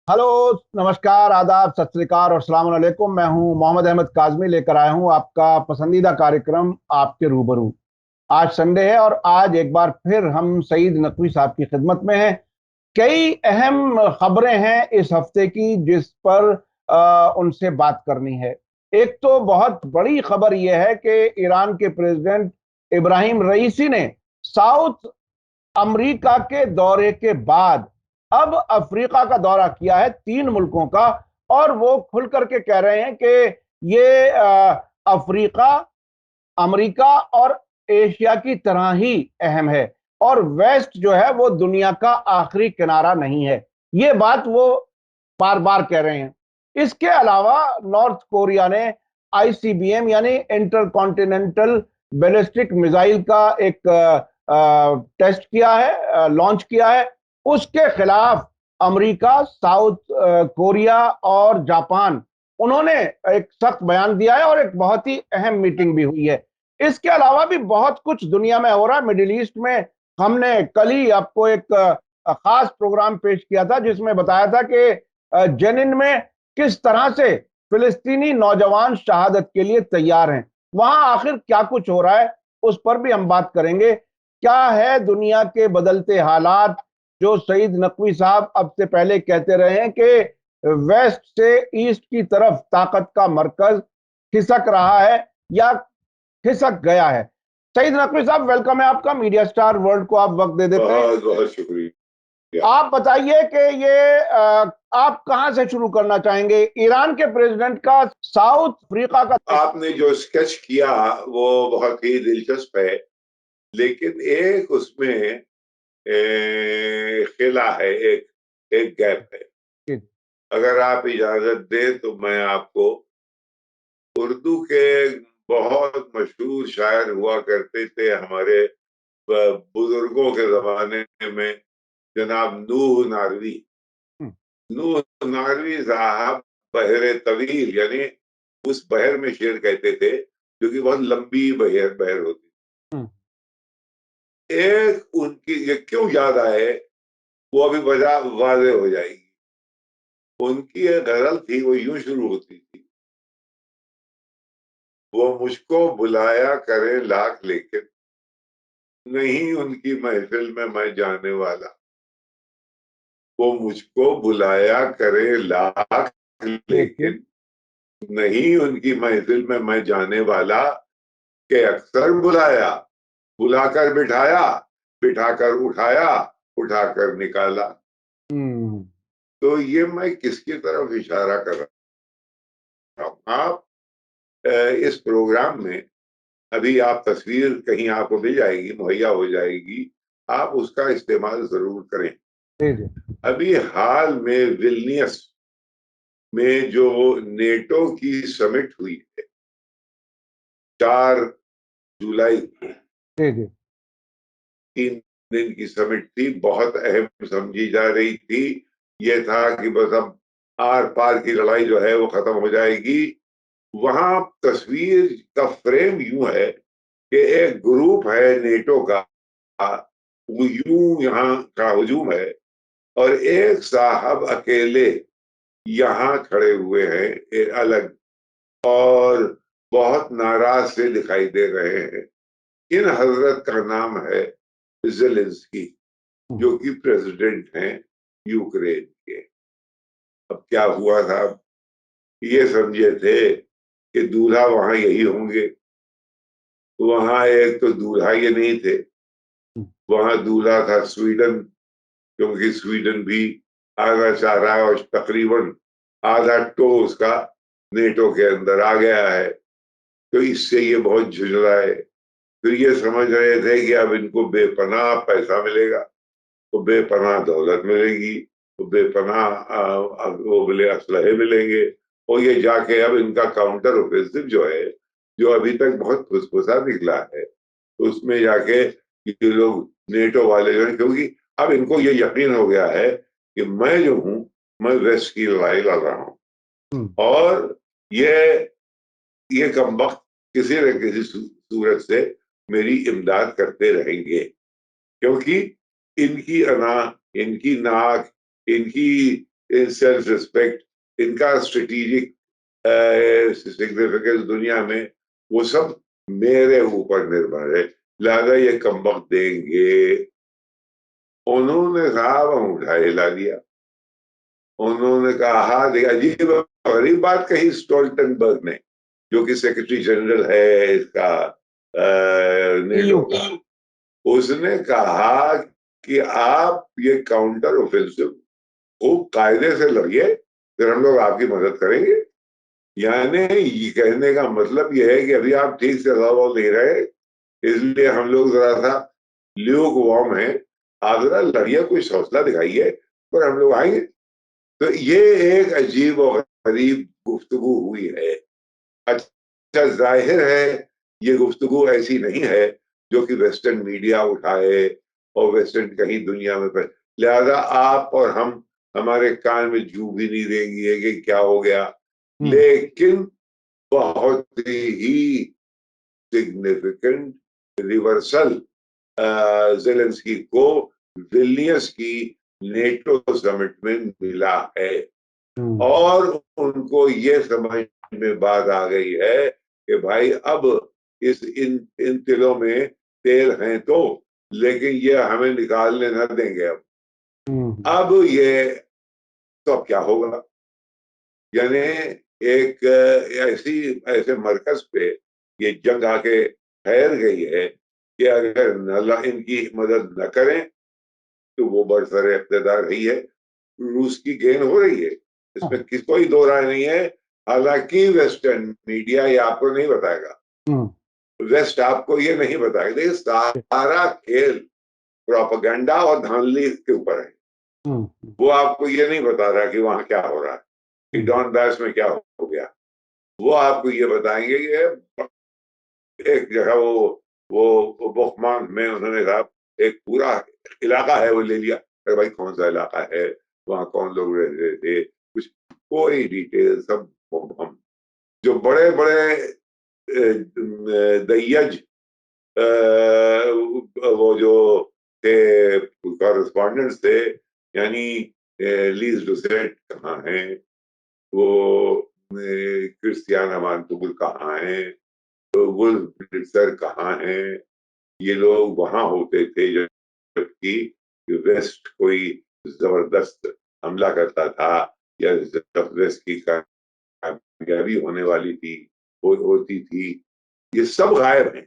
Hello. नमस्कार, आदाब, सत श्री अकाल और अस्सलाम वालेकुम। मैं हूं मोहम्मद अहमद काज़मी, लेकर आया हूं आपका पसंदीदा कार्यक्रम आपके रूबरू। आज संडे है और आज एक बार फिर हम सईद नकवी साहब की खिदमत में हैं। कई अहम खबरें हैं इस हफ्ते की जिस पर उनसे बात करनी है। एक तो बहुत बड़ी खबर यह है कि ईरान के प्रेसिडेंट इब्राहिम रईसी ने साउथ अमेरिका के दौरे के बाद अब अफ्रीका का दौरा किया है, 3 मुल्कों का। और वो खुल करके कह रहे हैं कि ये अफ्रीका, अमेरिका और एशिया की तरह ही अहम है और वेस्ट जो है वो दुनिया का आखिरी किनारा नहीं है। ये बात वो बार बार कह रहे हैं। इसके अलावा नॉर्थ कोरिया ने आईसीबीएम यानी इंटर कॉन्टिनेंटल बैलिस्टिक मिसाइल का एक टेस्ट किया है, लॉन्च किया है। उसके खिलाफ अमेरिका, साउथ कोरिया और जापान, उन्होंने एक सख्त बयान दिया है और एक बहुत ही अहम मीटिंग भी हुई है। इसके अलावा भी बहुत कुछ दुनिया में हो रहा है। मिडिल ईस्ट में हमने कल ही आपको एक खास प्रोग्राम पेश किया था जिसमें बताया था कि जेनिन में किस तरह से फिलिस्तीनी नौजवान शहादत के लिए तैयार हैं। वहां आखिर क्या कुछ हो रहा है उस पर भी हम बात करेंगे। क्या है दुनिया के बदलते हालात, जो सईद नकवी साहब अब से पहले कहते रहे हैं कि वेस्ट से ईस्ट की तरफ ताकत का मरकज खिसक रहा है या खिसक गया है। सईद नकवी साहब, वेलकम है आपका। मीडिया स्टार वर्ल्ड को आप वक्त दे देते हैं। बहुत बहुत शुक्रिया। आप बताइए कि ये आप कहां से शुरू करना चाहेंगे, ईरान के प्रेसिडेंट का साउथ अफ्रीका का? आपने जो स्केच किया वो बहुत ही दिलचस्प है, लेकिन एक उसमें खिला है, एक एक गैप है। अगर आप इजाजत दें तो मैं आपको उर्दू के बहुत मशहूर शायर हुआ करते थे हमारे बुजुर्गों के जमाने में, जनाब नूह नारवी। नूह नारवी साहब बहरे तवील यानी उस बहर में शेर कहते थे, जो कि बहुत लंबी बहर बहर होती। एक उनकी ये क्यों याद आए वो अभी वजह वाजे हो जाएगी। उनकी एक गजल थी, वो यूं शुरू होती थी, वो मुझको बुलाया करे लाख लेकिन नहीं उनकी महफिल में मैं जाने वाला। वो मुझको बुलाया करे लाख लेकिन लेकिन नहीं उनकी महफिल में मैं जाने वाला। के अक्सर बुलाया, बुलाकर बिठाया, बिठाकर उठाया, उठाकर निकाला। तो ये मैं किसकी तरफ इशारा कर रहा हूँ? आप इस प्रोग्राम में अभी आप तस्वीर कहीं आपको मिल जाएगी, मुहैया हो जाएगी, आप उसका इस्तेमाल जरूर करें। जी जी। अभी हाल में विल्नियस में जो नेटो की समिट हुई है 4 जुलाई को, जी जी। 3 दिन की समिट थी, बहुत अहम समझी जा रही थी। यह था कि बस अब आर पार की लड़ाई जो है वो खत्म हो जाएगी। वहां तस्वीर का फ्रेम यूं है कि एक ग्रुप है नेटो का, वो यूं यहाँ का हुजूम है और एक साहब अकेले यहाँ खड़े हुए हैं, एक अलग, और बहुत नाराज से दिखाई दे रहे हैं। इन हजरत का नाम है जेलेंस्की, जो कि प्रेसिडेंट हैं यूक्रेन के। अब क्या हुआ था, ये समझे थे कि दूल्हा वहां यही होंगे। वहां एक तो दूल्हा ये नहीं थे, वहां दूल्हा था स्वीडन, क्योंकि स्वीडन भी आना चाह रहा है और तकरीबन आधा टो उसका नेटो के अंदर आ गया है। तो इससे ये बहुत झुंझलाए। फिर ये समझ रहे थे कि अब इनको बेपनाह पैसा मिलेगा, तो बेपनाह दौलत मिलेगी, तो बेपनाह वो मिले असलहे मिलेंगे। और ये जाके अब इनका काउंटर ऑफेंसिव जो है, जो अभी तक बहुत फुसफुसा निकला है, तो उसमें जाके ये लोग नेटो वाले जो है, क्योंकि अब इनको ये यकीन हो गया है कि मैं जो हूं, मैं वेस्ट की लड़ाई लड़ रहा हूं और ये ये कमबख्त किसी न किसी सूरत से मेरी इमदाद करते रहेंगे, क्योंकि इनकी अना, इनकी नाक, इनकी इन सेल्फ रिस्पेक्ट, इनका स्ट्रेटेजिक सिग्निफिकेंस दुनिया में, वो सब मेरे ऊपर निर्भर है, लिहाजा ये कम वक्त देंगे। उन्होंने साहब अंगूठा हिला दिया। उन्होंने कहा, अजीब गरीब बात कही स्टोल्टनबर्ग ने, जो कि सेक्रेटरी जनरल है इसका नेटो का। उसने कहा कि आप ये काउंटर ऑफेंसिव खूब कायदे से लड़िए, फिर हम लोग आपकी मदद करेंगे। यानी ये कहने का मतलब यह है कि अभी आप ठीक से दबाव नहीं रहे, इसलिए हम लोग जरा सा ल्यूक वार्म है, आप जरा लड़िए, कुछ हौसला दिखाइए, पर हम लोग आएंगे। तो ये एक अजीब और गरीब गुफ्तगू हुई है। अच्छा, जाहिर है ये गुफ्तगू ऐसी नहीं है जो कि वेस्टर्न मीडिया उठाए और वेस्टर्न कहीं दुनिया में पर, लिहाजा आप और हम, हमारे कान में जू भी नहीं देंगे कि क्या हो गया। लेकिन बहुत ही सिग्निफिकेंट रिवर्सल ज़ेलेंस्की को विल्नियस की नेटो समिट में मिला है, और उनको ये समझ में बात आ गई है कि भाई अब इन तिलों में तेल हैं तो, लेकिन ये हमें निकालने न देंगे। अब ये तो अब क्या होगा, यानी एक ऐसे मरकज पे ये जंग आके ठहर गई है कि अगर इनकी मदद न करें तो वो बरसरे इक़्तिदार रही है, रूस की गेन हो रही है, इसमें कोई दो राय नहीं है। हालांकि वेस्टर्न मीडिया ये आपको नहीं बताएगा, वेस्ट आपको ये नहीं बताएगा, देखिए सारा खेल प्रोपेगेंडा और धांधली के ऊपर है। वो आपको ये नहीं बता रहा कि वहां क्या हो रहा है, कि डॉनबास में क्या हो गया। वो आपको ये बताएंगे कि एक जगह वो बुखमान में उन्होंने कहा एक पूरा इलाका है वो ले लिया। अरे भाई कौन सा इलाका है, वहां कौन लोग रह रहे थे, कुछ कोई डिटेल सब हम जो बड़े बड़े दैयज वो जो थे कॉरेस्पॉन्डेंट्स थे, यानी लीज डुसेट कहाँ है, वो क्रिस्टियाना मानतुगुल कहाँ है, तो वुल्फ ब्लिट्जर कहाँ है, ये लोग वहां होते थे जबकि वेस्ट कोई जबरदस्त हमला करता था या वेस्ट की कामयाबी होने वाली थी, होती थी, ये सब गायब है।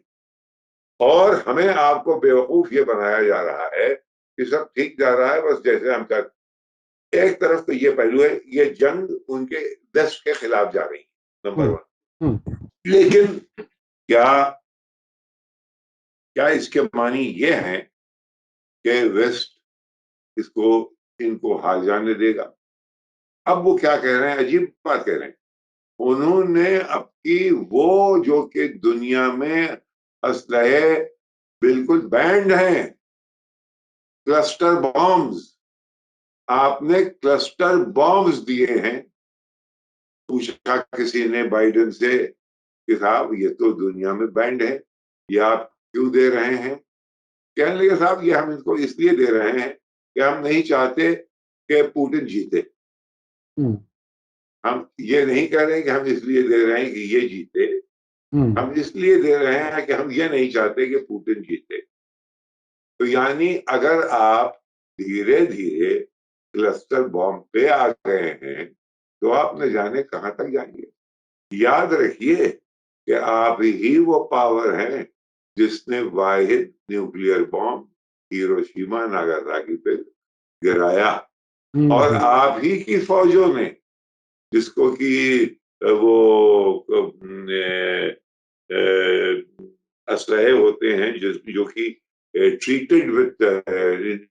और हमें आपको बेवकूफ ये बनाया जा रहा है कि सब ठीक जा रहा है, बस जैसे हम कर। एक तरफ तो ये पहलू है, ये जंग उनके वेस्ट के खिलाफ जा रही है, नंबर वन। लेकिन क्या क्या इसके मानी ये हैं कि वेस्ट इसको इनको हार जाने देगा? अब वो क्या कह रहे हैं, अजीब बात कह रहे हैं। उन्होंने अब की वो जो कि दुनिया में असलहे बिल्कुल बैंड हैं, क्लस्टर बॉम्ब्स, आपने क्लस्टर बॉम्ब्स दिए हैं। पूछा किसी ने बाइडेन से कि साहब ये तो दुनिया में बैंड है, ये आप क्यों दे रहे हैं? कहने लगे साहब ये हम इनको इसलिए दे रहे हैं कि हम नहीं चाहते कि पुतिन जीते। हम ये नहीं कह रहे हैं कि हम इसलिए दे रहे हैं कि ये जीते, हम इसलिए दे रहे हैं कि हम ये नहीं चाहते कि पुतिन जीते। तो यानी अगर आप धीरे धीरे क्लस्टर बॉम्ब पे आ गए हैं तो आप न जाने कहां तक जाएंगे। याद रखिए कि आप ही वो पावर हैं जिसने वाहिद न्यूक्लियर बॉम्ब हिरोशिमा नागासाकी पे गिराया, और आप ही की फौजों ने, जिसको कि वो असलहे होते हैं जो कि ट्रीटेड विद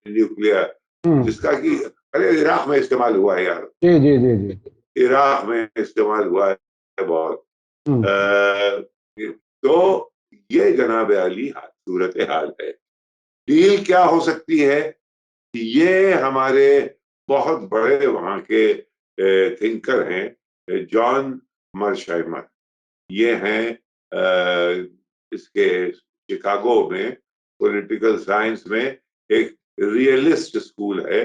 न्यूक्लियर, जिसका कि अरे इराक में इस्तेमाल हुआ है यार, जी जी जी जी, इराक में इस्तेमाल हुआ है बहुत। तो ये जनाब आली सूरत हाल है। डील क्या हो सकती है? ये हमारे बहुत बड़े वहां के थिंकर हैं, जॉन मर्शाइमर, ये हैं इसके शिकागो में पॉलिटिकल साइंस में एक रियलिस्ट स्कूल है,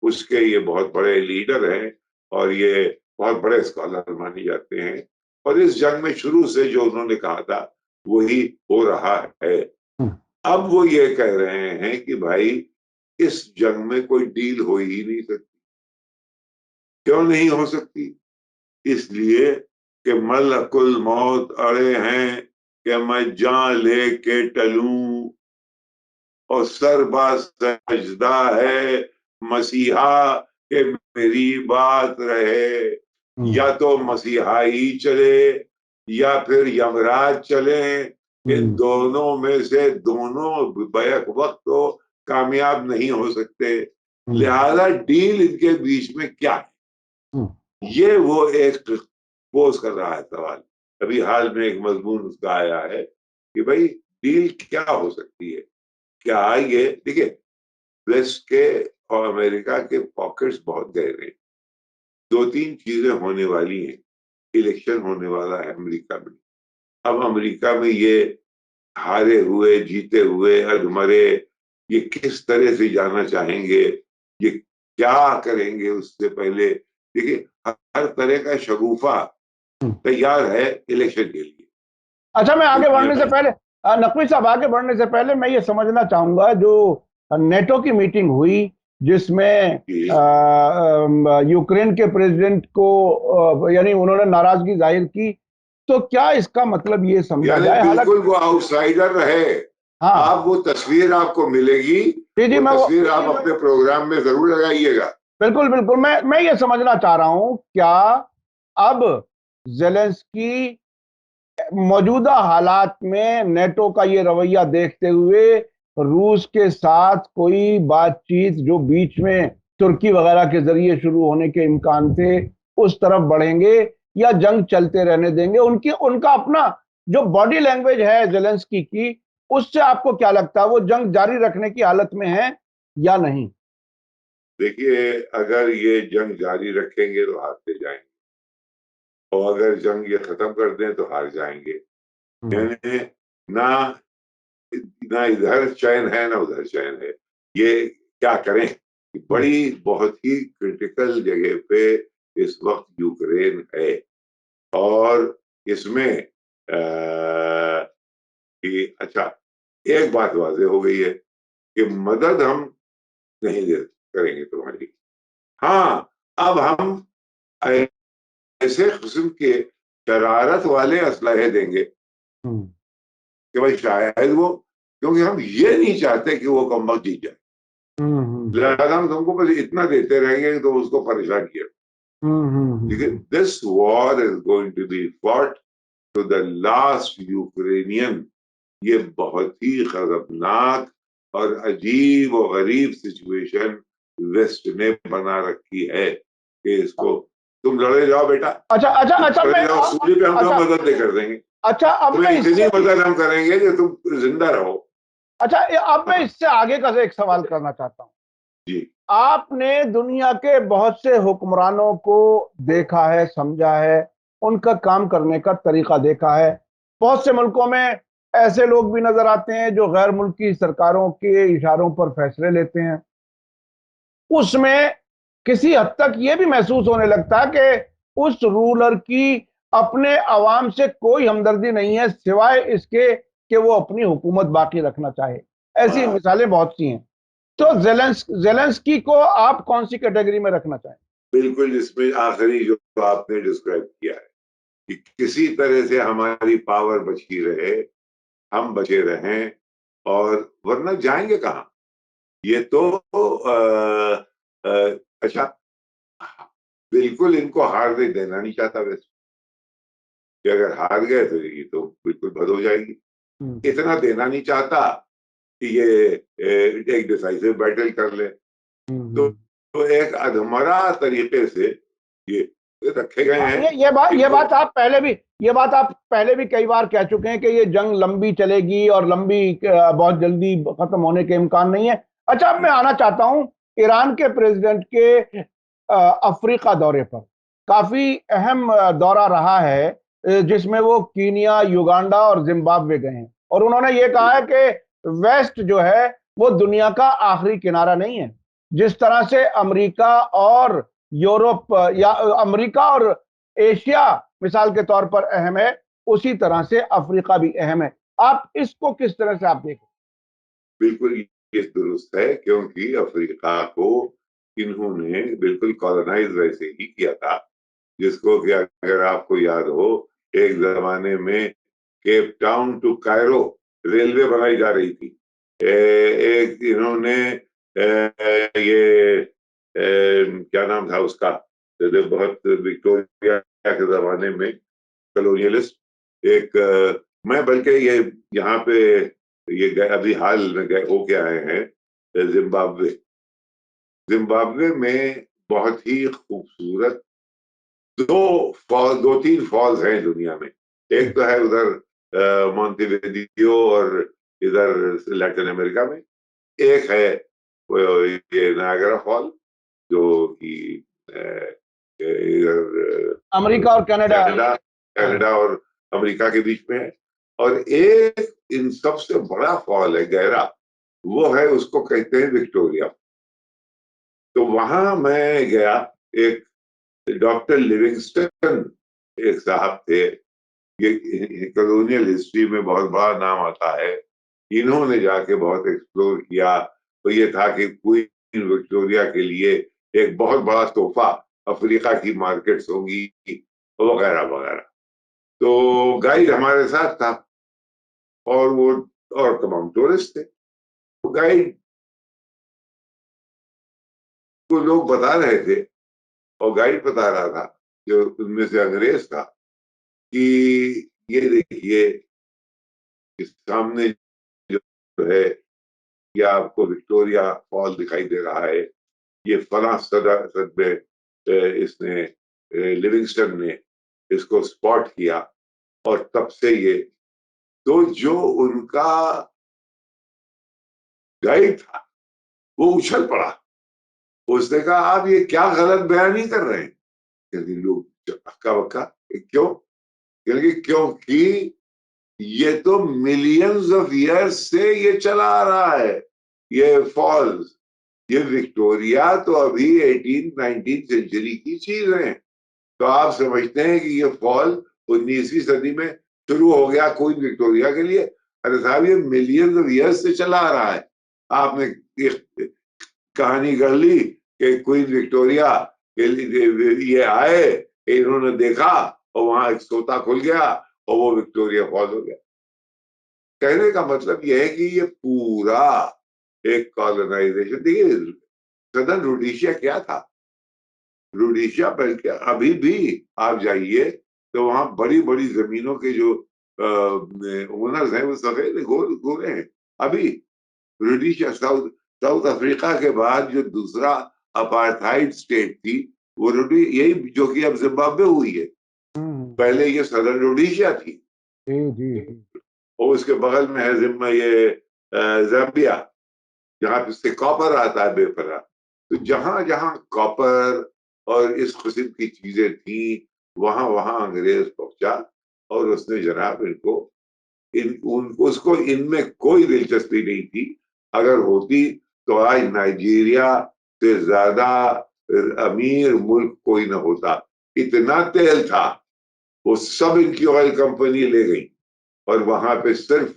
उसके ये बहुत बड़े लीडर हैं और ये बहुत बड़े स्कॉलर माने जाते हैं। और इस जंग में शुरू से जो उन्होंने कहा था वही हो रहा है। अब वो ये कह रहे हैं कि भाई इस जंग में कोई डील हो ही नहीं सकती। क्यों नहीं हो सकती? इसलिए कि मलकुल मौत अड़े हैं कि मैं जान लेके टलूं और सरबा सजदा है मसीहा के मेरी बात रहे। या तो मसीहा ही चले या फिर यमराज चले, इन दोनों में से दोनों बैक वक्त तो कामयाब नहीं हो सकते। लिहाजा डील इनके बीच में क्या है, ये वो एक पोज कर रहा है सवाल। अभी हाल में एक मजमून उसका आया है कि भाई डील क्या हो सकती है। क्या ये देखिए, वेस्ट के और अमेरिका के पॉकेट्स बहुत गहरे हैं। दो तीन चीजें होने वाली हैं। इलेक्शन होने वाला है अमेरिका में। अब अमेरिका में ये हारे हुए जीते हुए अधमरे ये किस तरह से जाना चाहेंगे, ये क्या करेंगे, उससे पहले देखिए हर तरह का शगुफा तैयार है इलेक्शन के लिए। अच्छा, मैं आगे बढ़ने से पहले नकवी साहब, आगे बढ़ने से पहले मैं ये समझना चाहूंगा, जो नेटो की मीटिंग हुई जिसमें यूक्रेन के प्रेसिडेंट को यानी उन्होंने नाराजगी जाहिर की, तो क्या इसका मतलब ये समझा जाए, बिल्कुल वो आउटसाइडर रहे। हाँ, आप वो तस्वीर आपको मिलेगी, जी, वो तस्वीर आप अपने प्रोग्राम में जरूर लगाइएगा। बिल्कुल बिल्कुल, मैं ये समझना चाह रहा हूं, क्या अब जेलेंस्की मौजूदा हालात में नेटो का ये रवैया देखते हुए रूस के साथ कोई बातचीत जो बीच में तुर्की वगैरह के जरिए शुरू होने के इम्कान थे उस तरफ बढ़ेंगे, या जंग चलते रहने देंगे? उनका अपना जो बॉडी लैंग्वेज है जेलेंस्की की, उससे आपको क्या लगता है, वो जंग जारी रखने की हालत में है या नहीं? देखिए, अगर ये जंग जारी रखेंगे तो हारते जाएंगे, और अगर जंग ये खत्म कर दें तो हार जाएंगे। यानी ना ना इधर चैन है ना उधर चैन है। ये क्या करें? बड़ी बहुत ही क्रिटिकल जगह पे इस वक्त यूक्रेन है। और इसमें कि अच्छा, एक बात वाज़ेह हो गई है कि मदद हम नहीं दे करेंगे तुम्हारी। हाँ, अब हम ऐसे किस्म के शरारत वाले असलहे देंगे कि भाई शायद वो, क्योंकि हम ये नहीं चाहते कि वो कम वक्त जीत जाए, लिहाजा हम तुमको बस इतना देते रहेंगे तो उसको परेशान किया। This war is going to be fought to the last Ukrainian. ये बहुत ही खतरनाक और अजीब और गरीब सिचुएशन वेस्ट ने बना रखी है कि इसको तुम लड़े जाओ बेटा। अच्छा अच्छा अच्छा, लड़े जाओ, सूली पे हम तो मदद नहीं कर देंगे। अच्छा, अब मैं इतनी मदद हम करेंगे कि तुम जिंदा रहो। अच्छा, अब मैं इससे आगे का एक सवाल करना चाहता हूँ। जी, आपने दुनिया के बहुत से हुक्मरानों को देखा है, समझा है, उनका काम करने का तरीका देखा है। बहुत से मुल्कों में ऐसे लोग भी नजर आते हैं जो गैर मुल्की सरकारों के इशारों पर फैसले लेते हैं। उसमें किसी हद तक ये भी महसूस होने लगता है कि उस रूलर की अपने अवाम से कोई हमदर्दी नहीं है, सिवाय इसके कि वो अपनी हुकूमत बाकी रखना चाहे। ऐसी मिसालें बहुत सी हैं। तो जेलेंस्की को आप कौन सी कैटेगरी में रखना चाहें? बिल्कुल, इसमें आखिरी जो आपने डिस्क्राइब किया है कि किसी तरह से हमारी पावर बची रहे, हम बचे रहें, और वरना जाएंगे कहाँ? ये तो अच्छा, बिल्कुल इनको हार नहीं देना नहीं चाहता वैसे, कि अगर हार गए तो ये तो बिल्कुल बंद हो जाएगी। इतना देना नहीं चाहता कि ये एक डिसाइसिव बैटल कर ले। तो एक अधमरा तरीके से ये रखे गए हैं। ये बात आप पहले भी कई बार कह चुके हैं कि ये जंग लंबी चलेगी और लंबी बहुत जल्दी खत्म होने के इम्कान नहीं है। अच्छा, अब मैं आना चाहता हूं ईरान के प्रेसिडेंट के अफ्रीका दौरे पर। काफी अहम दौरा रहा है, जिसमें वो कीनिया, युगांडा और जिम्बाब्वे गए हैं, और उन्होंने ये कहा है कि वेस्ट जो है वो दुनिया का आखिरी किनारा नहीं है। जिस तरह से अमेरिका और यूरोप या अमेरिका और एशिया मिसाल के तौर पर अहम है, उसी तरह से अफ्रीका भी अहम है। आप इसको किस तरह से आप देखें? बिल्कुल ये दुरुस्त है, क्योंकि अफ्रीका को इन्होंने बिल्कुल कॉलोनाइज वैसे ही किया था, जिसको कि अगर आपको याद हो, एक जमाने में Cape Town to Cairo railway बनाई जा रही थी। एक इन्होंने ये क्या नाम था उसका, बहुत विक्टोरिया के जमाने में कॉलोनियलिस्ट एक मैं बल्कि ये यहाँ पे ये अभी हाल में गए होके आए हैं जिम्बाब्वे। जिम्बाब्वे में बहुत ही खूबसूरत दो तीन फॉल्स हैं दुनिया में। एक तो है उधर मोंटेविडियो और इधर लैटिन अमेरिका में। एक है ये नायगरा फॉल, जो कि इधर अमेरिका और कनाडा। कनाडा हाँ। कनाडा और अमेरिका के बीच में है। और एक इन सबसे बड़ा फॉल है गहरा, वो है, उसको कहते हैं विक्टोरिया। तो वहां मैं गया। एक डॉक्टर लिविंगस्टन एक साहब थे, ये कॉलोनियल हिस्ट्री में बहुत बड़ा नाम आता है। इन्होंने जाके बहुत एक्सप्लोर किया। तो ये था कि क्वीन विक्टोरिया के लिए एक बहुत बड़ा तोहफा अफ्रीका की मार्केट्स होंगी, वगैरह वगैरह। तो गाइड हमारे साथ था, और वो और तमाम टूरिस्ट थे। तो गाइड को लोग बता रहे थे, और गाइड बता रहा था, जो उनमें से अंग्रेज था, कि ये देखिए इस सामने जो है, ये आपको विक्टोरिया फॉल दिखाई दे रहा है। ये फला सद में इसने लिविंगस्टन ने इसको स्पॉट किया, और तब से ये, तो जो उनका गाइड था वो उछल पड़ा। उसने कहा आप ये क्या गलत बयानी कर रहे हैं? कहते लोग हक्का बक्का, क्यों? क्योंकि ये तो मिलियंस ऑफ इयर्स से ये चला आ रहा है, ये फॉल्स। ये विक्टोरिया तो अभी 18-19 सेंचुरी की चीज है। तो आप समझते हैं कि ये फॉल 19वीं सदी में शुरू हो गया क्वीन विक्टोरिया के लिए? अरे साहब, ये मिलियंस ऑफ इयर्स से चला आ रहा है। आपने ये कहानी कर ली कि क्वीन विक्टोरिया के लिए ये आए, इन्होंने देखा, और वहां एक सोता खुल गया, और वो विक्टोरिया फॉल हो गया। कहने का मतलब यह है कि ये पूरा एक कॉलोनाइजेशन। देखिए सदर्न रोडेशिया क्या था, रोडेशिया बल्कि अभी भी आप जाइए तो वहां बड़ी बड़ी जमीनों के जो ओनर्स हैं वो सफेद गोरे हैं अभी। रोडेशिया साउथ साउथ अफ्रीका के बाद जो दूसरा अपार्थाइड स्टेट थी, वो यही जो कि अब जिम्बाब्वे हुई है। पहले ये सदर्न रोडेशिया थी, जी जी जी। और उसके बगल में है जिम्मा ये जाम्बिया, जहां से कॉपर आता है बेपनाह। तो जहां जहां कॉपर और इस किस्म की चीजें थी, वहां वहां अंग्रेज पहुंचा, और उसने जनाब इनको उसको इनमें कोई दिलचस्पी नहीं थी। अगर होती तो आज नाइजीरिया से ज्यादा अमीर मुल्क कोई ना होता। इतना तेल था, वो सब इनकी ऑयल कंपनी ले गई, और वहां पे सिर्फ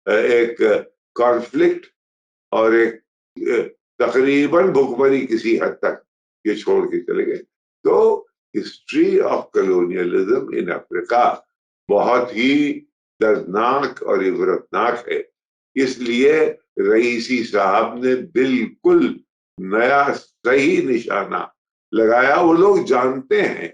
एक कॉन्फ्लिक्ट और एक तकरीबन भुखमरी किसी हद तक ये छोड़ के चले गए। तो history of colonialism in Africa बहुत ही दर्दनाक और इबरतनाक है। इसलिए रईसी साहब ने बिल्कुल नया सही निशाना लगाया। वो लोग जानते हैं।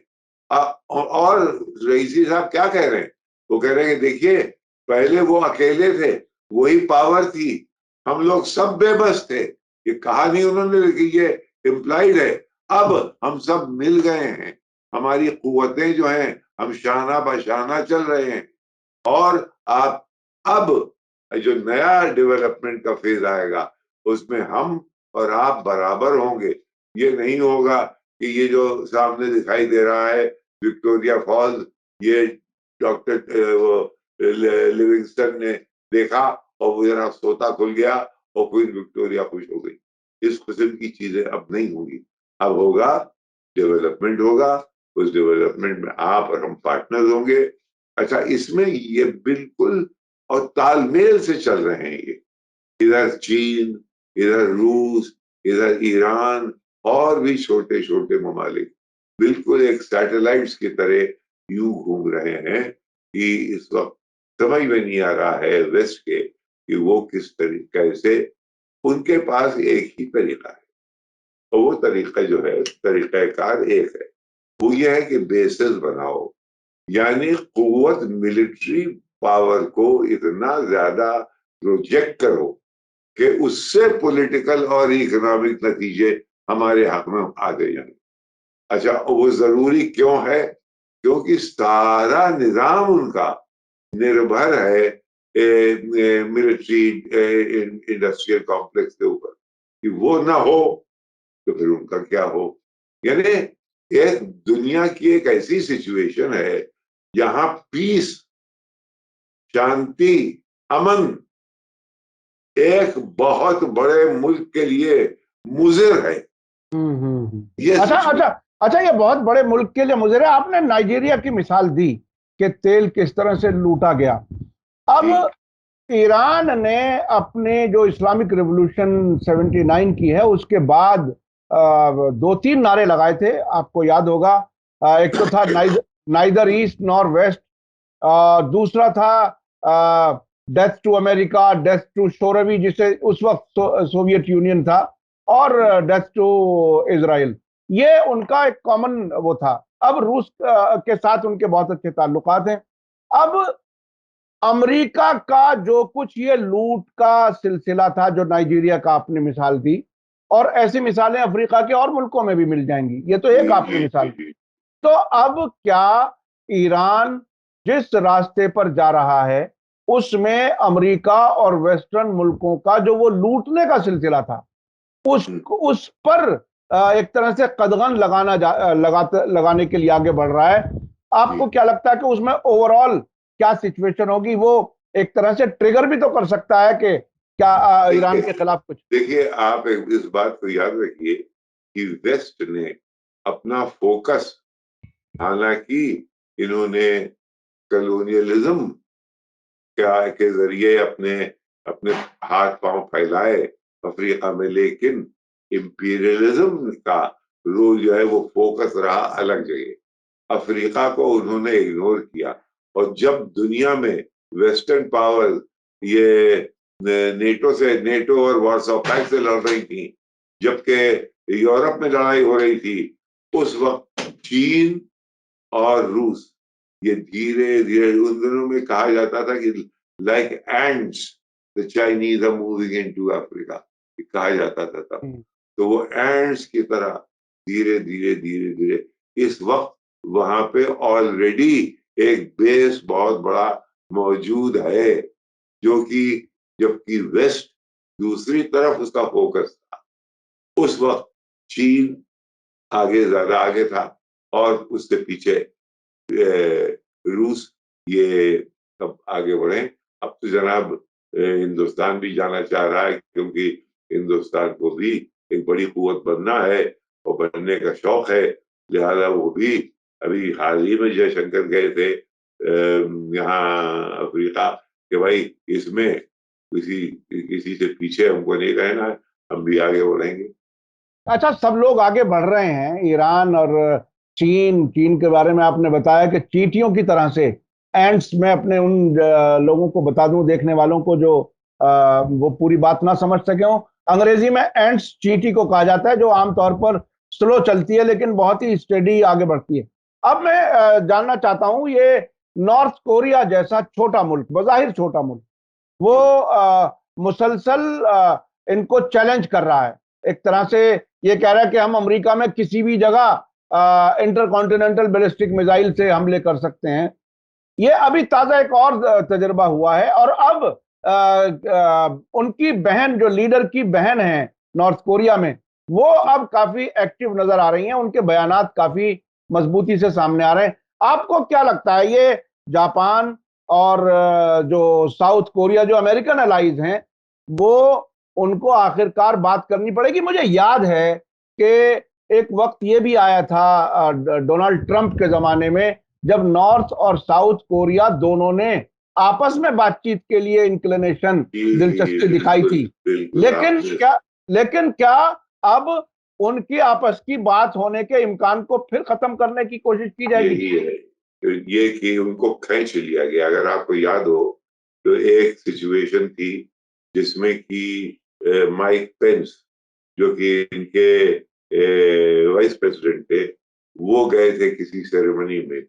और रईसी साहब क्या कह रहे हैं? वो कह रहे हैं कि देखिए, पहले वो अकेले थे, वही पावर थी, हम लोग सब बेबस थे। ये कहानी उन्होंने लिखी, ये इम्प्लाइड है। अब हम सब मिल गए हैं, हमारी कुव्वतें जो हैं, हम शाना बशाना चल रहे हैं। और आप अब जो नया डेवलपमेंट का फेज आएगा, उसमें हम और आप बराबर होंगे। ये नहीं होगा कि ये जो सामने दिखाई दे रहा है विक्टोरिया फॉल्स, ये डॉक्टर वो लिविंगस्टन ने देखा, और वो जरा सोता खुल गया, और क्वीन विक्टोरिया खुश हो गई। इस किस्म की चीजें अब नहीं होंगी। अब होगा डेवलपमेंट होगा, उस डेवलपमेंट में आप और हम पार्टनर होंगे। अच्छा, इसमें ये बिल्कुल और तालमेल से चल रहे हैं ये, इधर चीन, इधर रूस, इधर ईरान और भी छोटे छोटे ममालिक बिल्कुल एक सैटेलाइट्स की तरह यूं घूम रहे हैं कि इस वक्त समझ में नहीं आ रहा है वेस्ट के कि वो किस तरीके से, उनके पास एक ही तरीका है और वो तरीका जो है, तरीकाकार एक है, वो ये है कि बेसेस बनाओ, यानी कुव्वत मिलिट्री पावर को इतना ज्यादा प्रोजेक्ट करो कि उससे पॉलिटिकल और इकोनॉमिक नतीजे हमारे हक में आते जाए। अच्छा, वो जरूरी क्यों है? क्योंकि सारा निजाम उनका निर्भर है मिलिट्री इंडस्ट्रियल कॉम्प्लेक्स के ऊपर, कि वो ना हो तो फिर उनका क्या हो। यानी एक दुनिया की एक ऐसी सिचुएशन है जहां पीस, शांति, अमन एक बहुत बड़े मुल्क के लिए मुजिर है। ये अच्छा सिचुएशन। अच्छा अच्छा, ये बहुत बड़े मुल्क के लिए मुझे आपने नाइजीरिया की मिसाल दी कि तेल किस तरह से लूटा गया। अब ईरान ने अपने जो इस्लामिक रिवॉल्यूशन 79 की है उसके बाद दो तीन नारे लगाए थे, आपको याद होगा। एक तो था नाइदर ईस्ट नॉर वेस्ट, दूसरा था death to America, death to शोरवी जिसे उस वक्त सोवियत यूनियन था, और डेथ टू इसराइल। ये उनका एक कॉमन वो था। अब रूस के साथ उनके बहुत अच्छे ताल्लुकात हैं। अब अमेरिका का जो कुछ ये लूट का सिलसिला था, जो नाइजीरिया का आपने मिसाल दी, और ऐसी मिसालें अफ्रीका के और मुल्कों में भी मिल जाएंगी, ये तो एक आपने मिसाल दी। तो अब क्या ईरान जिस रास्ते पर जा रहा है उसमें अमेरिका और वेस्टर्न मुल्कों का जो वो लूटने का सिलसिला था उस पर एक तरह से कदगन लगाने के लिए आगे बढ़ रहा है? आपको क्या लगता है कि उसमें ओवरऑल क्या सिचुएशन होगी? वो एक तरह से ट्रिगर भी तो कर सकता है कि क्या ईरान के खिलाफ कुछ। देखिए, आप इस बात को याद रखिए कि वेस्ट ने अपना फोकस, हालांकि इन्होंने कॉलोनियलिज्म क्या के जरिए अपने अपने हाथ पांव फैलाए अफ्रीका में, लेकिन इंपीरियलिज्म का रोल जो है वो फोकस रहा अलग जगह। अफ्रीका को उन्होंने इग्नोर किया, और जब दुनिया में वेस्टर्न पावर ये नेटो और वार्सो पैक्ट से लड़ रही थी, जबकि यूरोप में लड़ाई हो रही थी, उस वक्त चीन और रूस ये धीरे धीरे, उन दिनों में कहा जाता था कि like ends the Chinese are moving into Africa, कहा जाता था तब। तो वो एंड्स की तरह धीरे धीरे धीरे धीरे इस वक्त वहां पे ऑलरेडी एक बेस बहुत बड़ा मौजूद है, जो कि जबकि वेस्ट दूसरी तरफ उसका फोकस था। उस वक्त चीन ज्यादा आगे था, और उसके पीछे रूस। ये अब आगे बढ़े। अब तो जनाब हिंदुस्तान भी जाना चाह रहा है, क्योंकि हिंदुस्तान को भी एक बड़ी कुवत बनना है और बनने का शौक है। लिहाजा वो भी अभी हाल ही में जयशंकर गए थे यहाँ अफ्रीका, कि भाई इसमें किसी किसी से पीछे हमको नहीं रहना है, हम भी आगे बढ़ेंगे। अच्छा, सब लोग आगे बढ़ रहे हैं, ईरान और चीन। चीन के बारे में आपने बताया कि चींटियों की तरह से एंड्स, मैं अपने उन लोगों को बता दूं, देखने वालों को जो वो पूरी बात ना समझ सके हो, अंग्रेजी में एंड्स चींटी को कहा जाता है, जो आमतौर पर स्लो चलती है लेकिन बहुत ही स्टेडी आगे बढ़ती है। अब मैं जानना चाहता हूं, ये नॉर्थ कोरिया जैसा छोटा मुल्क, बजाहिर छोटा मुल्क, वो मुसलसल इनको चैलेंज कर रहा है। एक तरह से ये कह रहा है कि हम अमेरिका में किसी भी जगह इंटरकॉन्टिनेंटल बैलिस्टिक मिसाइल से हमले कर सकते हैं। ये अभी ताजा एक और तजुर्बा हुआ है, और अब उनकी बहन, जो लीडर की बहन है नॉर्थ कोरिया में, वो अब काफी एक्टिव नजर आ रही हैं। उनके बयानात काफी मजबूती से सामने आ रहे हैं। आपको क्या लगता है, ये जापान और जो साउथ कोरिया, जो अमेरिकन अलाइज हैं, वो उनको आखिरकार बात करनी पड़ेगी। मुझे याद है कि एक वक्त ये भी आया था डोनाल्ड ट्रंप के जमाने में, जब नॉर्थ और साउथ कोरिया दोनों ने आपस में बातचीत के लिए इंक्लिनेशन, दिलचस्पी दिखाई बिल्कुल थी। बिल्कुल लेकिन क्या अब उनकी आपस की बात होने के इम्कान को फिर खत्म करने की कोशिश की जाएगी? यही है, तो ये कि उनको खींच लिया गया। अगर आपको याद हो तो एक सिचुएशन थी जिसमें कि माइक पेंस, जो कि इनके वाइस प्रेसिडेंट थे, वो गए थे किसी सेरेमनी में,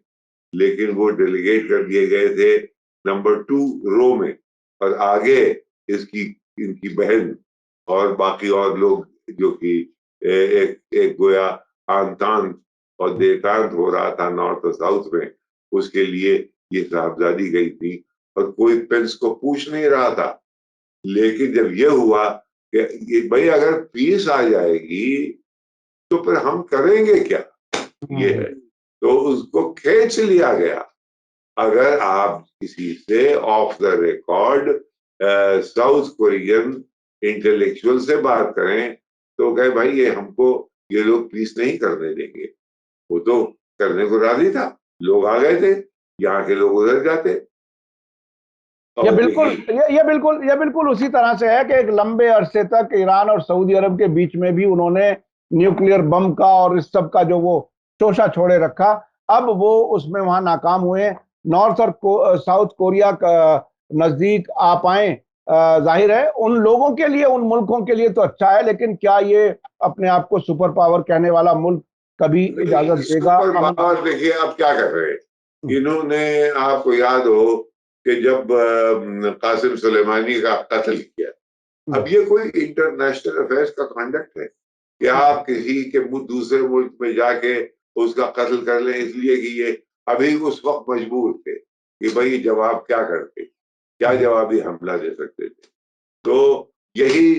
लेकिन वो डेलीगेट कर दिए गए थे नंबर 2 रो में, और आगे इसकी इनकी बहन और बाकी और लोग, जो कि एक एक गोया आंतान और देवतांत हो रहा था नॉर्थ और साउथ में, उसके लिए ये साहबजादी गई थी और कोई पेंस को पूछ नहीं रहा था। लेकिन जब ये हुआ कि भाई अगर पीस आ जाएगी तो फिर हम करेंगे क्या, ये है, तो उसको खींच लिया गया। अगर आप किसी से of the record south Korean intellectual से बात करें तो कहे भाई ये हमको ये लोग पीस नहीं करने देंगे, वो तो करने को राजी था, लोग आ गए थे, यहाँ के लोग उधर जाते। ये और बिल्कुल देखिए, ये बिल्कुल उसी तरह से है कि एक लंबे अरसे तक ईरान और सऊदी अरब के बीच में भी उन्होंने न्यूक्लियर बम का और इस सब का जो वो शोषा छोड़े रखा। अब वो उसमें वहां नाकाम हुए, नॉर्थ और साउथ कोरिया का नजदीक आ पाए। जाहिर है उन लोगों के लिए, उन मुल्कों के लिए तो अच्छा है, लेकिन क्या ये अपने आप को सुपर पावर कहने वाला मुल्क कभी इजाजत देगा? सुपर पावर देखिए आप क्या कर रहे हैं। इन्होंने, आपको याद हो कि जब कासिम सुलेमानी का कत्ल किया, अब ये कोई इंटरनेशनल अफेयर्स का कंडक्ट है कि आप किसी के दूसरे मुल्क में जाके उसका कत्ल कर लें, इसलिए कि ये अभी उस वक्त मजबूर थे कि भाई जवाब क्या करते, क्या जवाबी हमला दे सकते थे। तो यही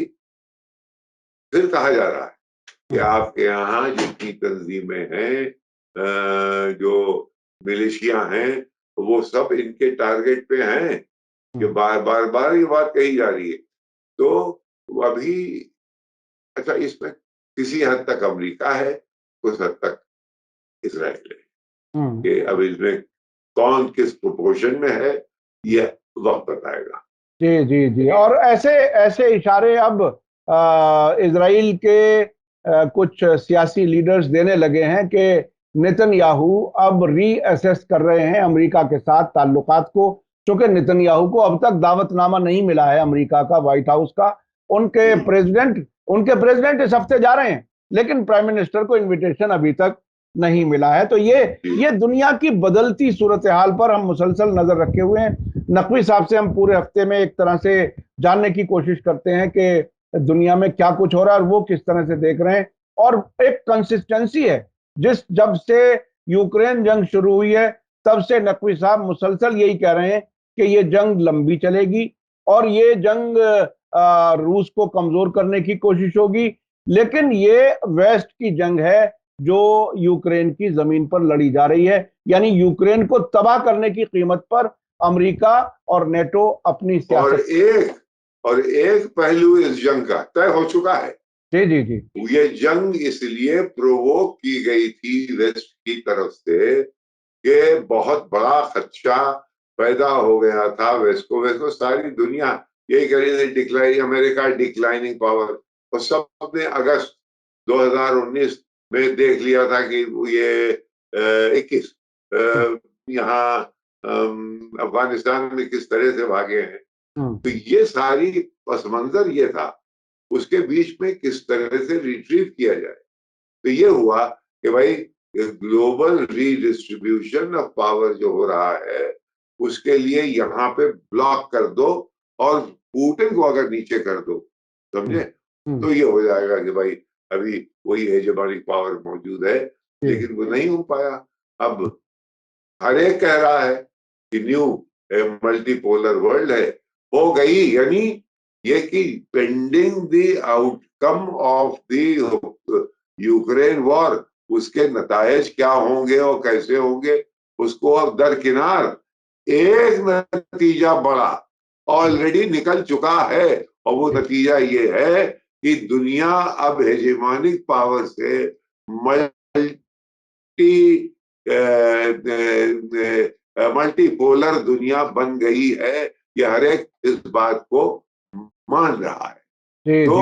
फिर कहा जा रहा है कि आपके यहाँ जितनी तंजीमें हैं, जो मिलिशिया हैं, वो सब इनके टारगेट पे हैं, कि बार बार बार ये बात कही जा रही है। तो अभी अच्छा, इसमें किसी हद तक अमेरिका है, कुछ हद तक इसराइल है, कि अब इसमें कौन किस प्रोपोर्शन में है ये वक्त बताएगा। जी जी जी। और ऐसे ऐसे इशारे अब इजराइल के कुछ सियासी लीडर्स देने लगे हैं कि नेतन्याहू अब रीअसेस कर रहे हैं अमेरिका के साथ ताल्लुकात को, क्योंकि नेतन्याहू को अब तक दावतनामा नहीं मिला है अमेरिका का, व्हाइट हाउस का। उनके प्रेसिडेंट इस हफ्ते जा रहे हैं, लेकिन प्राइम मिनिस्टर को इनविटेशन अभी तक नहीं मिला है। तो ये दुनिया की बदलती सूरत हाल पर हम मुसलसल नजर रखे हुए हैं। नकवी साहब से हम पूरे हफ्ते में एक तरह से जानने की कोशिश करते हैं कि दुनिया में क्या कुछ हो रहा है और वो किस तरह से देख रहे हैं। और एक कंसिस्टेंसी है, जब से यूक्रेन जंग शुरू हुई है तब से नकवी साहब मुसलसल यही कह रहे हैं कि ये जंग लंबी चलेगी और ये जंग रूस को कमजोर करने की कोशिश होगी, लेकिन ये वेस्ट की जंग है जो यूक्रेन की जमीन पर लड़ी जा रही है। यानी यूक्रेन को तबाह करने की कीमत पर अमेरिका और नेटो अपनी सियासत। और एक पहलू इस जंग का तय हो चुका है। जी जी जी। ये जंग इसलिए प्रोवोक की गई थी वेस्ट की तरफ से कि बहुत बड़ा खदशा पैदा हो गया था वेस्ट को सारी दुनिया यही कह रही थी डिक्लाइन, अमेरिका डिक्लाइनिंग पावर, और सबने अगस्त 2019 में देख लिया था कि ये 21 यहाँ अफगानिस्तान में किस तरह से भागे हैं। तो ये सारी पस मंजर ये था, उसके बीच में किस तरह से रिट्रीव किया जाए। तो ये हुआ कि भाई ग्लोबल रीडिस्ट्रीब्यूशन ऑफ पावर जो हो रहा है उसके लिए यहाँ पे ब्लॉक कर दो और पुतिन को अगर नीचे कर दो, समझे, तो ये हो जाएगा कि भाई अभी वही हेजेमोनिक पावर मौजूद है, लेकिन वो नहीं हो पाया। अब हर एक कह रहा है कि न्यू मल्टीपोलर वर्ल्ड है, हो गई, यानी ये कि pending the outcome of the Ukraine war, उसके नतायज क्या होंगे और कैसे होंगे उसको अब दरकिनार एक नतीजा बड़ा ऑलरेडी निकल चुका है और वो नतीजा ये है कि दुनिया अब हेजेमोनिक पावर से मल्टीपोलर दुनिया बन गई है। ये हर एक इस बात को मान रहा है। जी तो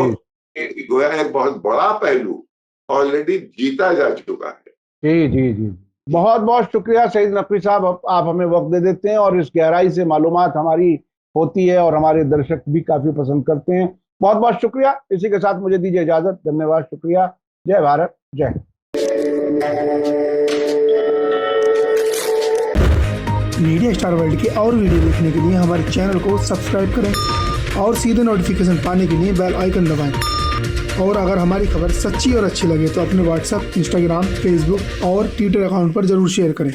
जी गोया एक बहुत बड़ा पहलू ऑलरेडी जीता जा चुका है। जी जी जी, बहुत बहुत शुक्रिया सईद नकवी साहब, आप हमें वक्त दे देते हैं और इस गहराई से मालूमात हमारी होती है और हमारे दर्शक भी काफी पसंद करते हैं। बहुत बहुत शुक्रिया। इसी के साथ मुझे दीजिए इजाजत। धन्यवाद, शुक्रिया। जय भारत, जय। मीडिया स्टार वर्ल्ड के और वीडियो देखने के लिए हमारे चैनल को सब्सक्राइब करें और सीधे नोटिफिकेशन पाने के लिए बेल आइकन दबाएं। और अगर हमारी खबर सच्ची और अच्छी लगे तो अपने व्हाट्सएप, इंस्टाग्राम, फेसबुक और ट्विटर अकाउंट पर जरूर शेयर करें।